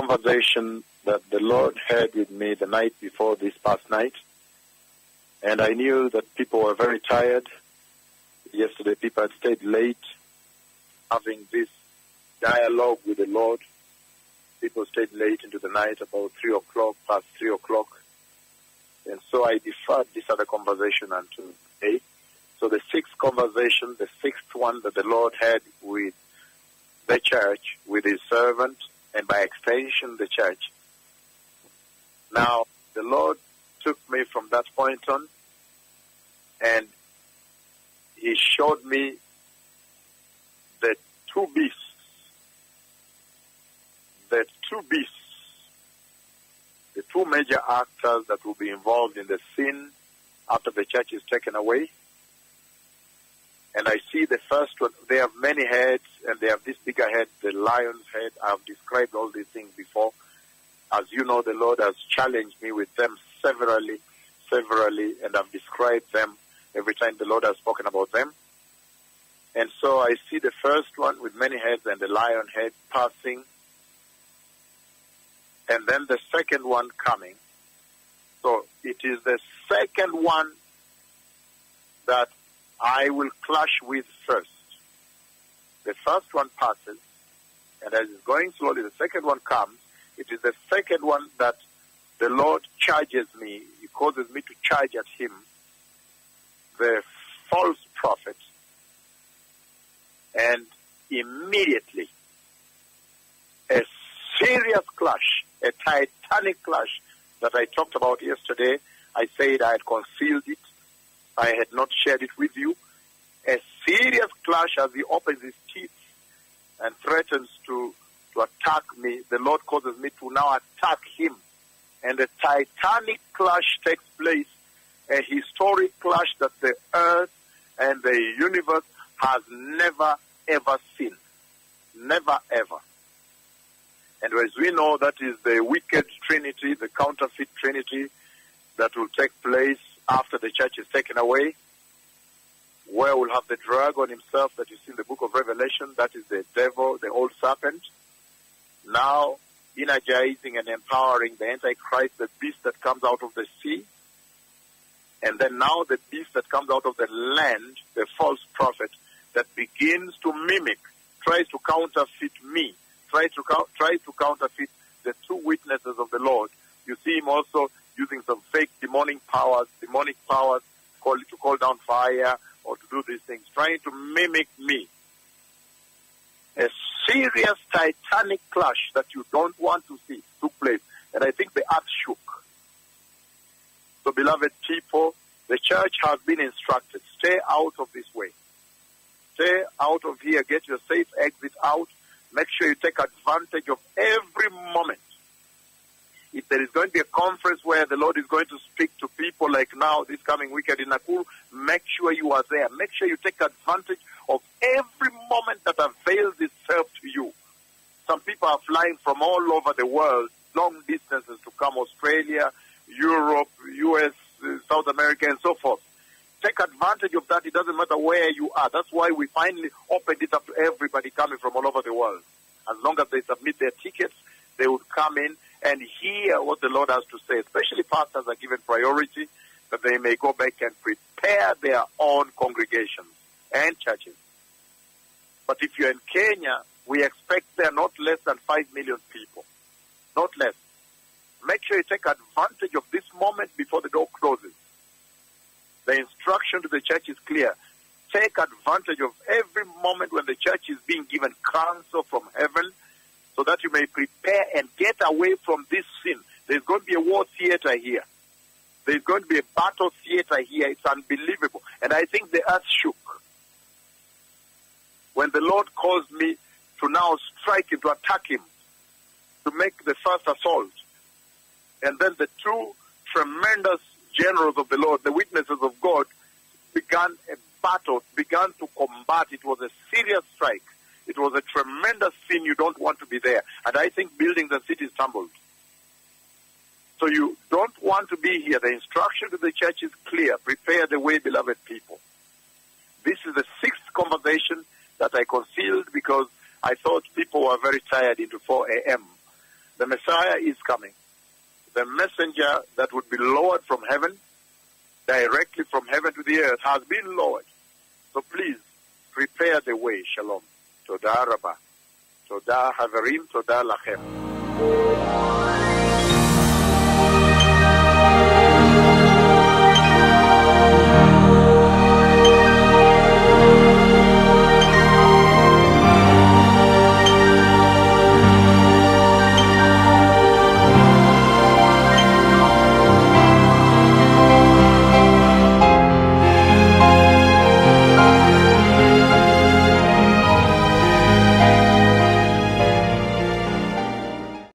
conversation that the Lord had with me the night before this past night. And I knew that people were very tired. Yesterday people had stayed late having this dialogue with the Lord. People stayed late into the night, about 3 o'clock, past 3 o'clock. And so I deferred this other conversation until today. So the sixth conversation, the sixth one that the Lord had with the church, with his servant, and by extension the church. Now, the Lord took me from that point on, and he showed me the two beasts. The two major actors that will be involved in the sin after the church is taken away. And I see the first one, they have many heads, and they have this bigger head, the lion's head. I've described all these things before. As you know, the Lord has challenged me with them severally, and I've described them every time the Lord has spoken about them. And so I see the first one with many heads and the lion head passing, and then the second one coming. So it is the second one that I will clash with first. The first one passes, and as it's going slowly, the second one comes. It is the second one that the Lord charges me. He causes me to charge at him, the false prophet. And immediately, a serious clash, a Titanic clash that I talked about yesterday. I said I had concealed it. I had not shared it with you. A serious clash as he opens his teeth and threatens to attack me. The Lord causes me to now attack him. And the Titanic clash takes place, a historic clash that the earth and the universe has never, ever seen. Never, ever. And as we know, that is the wicked trinity, the counterfeit trinity that will take place after the church is taken away, where we'll have the dragon himself that you see in the book of Revelation. That is the devil, the old serpent, now energizing and empowering the Antichrist, the beast that comes out of the sea. And then now the beast that comes out of the land, the false prophet, that begins to mimic, tries to counterfeit me, tries to counterfeit the two witnesses of the Lord. You see him also using some fake demonic powers to call down fire or to do these things, trying to mimic me. A serious Titanic clash that you don't want to see took place, and I think the earth shook. So, beloved people, the church has been instructed, stay out of this way. Stay out of here, get your safe exit out. Make sure you take advantage of every moment. If there is going to be a conference where the Lord is going to speak to people like now, this coming weekend in Nakuru, make sure you are there. Make sure you take advantage of every moment that avails itself to you. Some people are flying from all over the world, long distances to come, Australia, Europe, US, South America, and so forth. Take advantage of that. It doesn't matter where you are. That's why we finally opened it up to everybody coming from all over the world. As long as they submit their tickets, they would come in and hear what the Lord has to say. Especially pastors are given priority, that they may go back and prepare their own congregations and churches. But if you're in Kenya, we expect there not less than 5 million people. Not less. Make sure you take advantage of this moment before the door closes. The instruction to the church is clear. Take advantage of every moment when the church is being given counsel from heaven, so that you may prepare and get away from this sin. There's going to be a war theater here. There's going to be a battle theater here. It's unbelievable. And I think the earth shook when the Lord caused me to now strike him, to attack him, to make the first assault. And then the two tremendous generals of the Lord, the witnesses of God, began a battle, began to combat. It was a serious strike. It was a tremendous sin. You don't want to be there. And I think buildings and cities tumbled. So you don't want to be here. The instruction to the church is clear. Prepare the way, beloved people. This is the sixth conversation that I concealed because I thought people were very tired into 4 a.m. The Messiah is coming. The messenger that would be lowered from heaven, directly from heaven to the earth, has been lowered. So please, prepare the way. Shalom. Toda Rabba. Toda Haverim. Toda Lachem.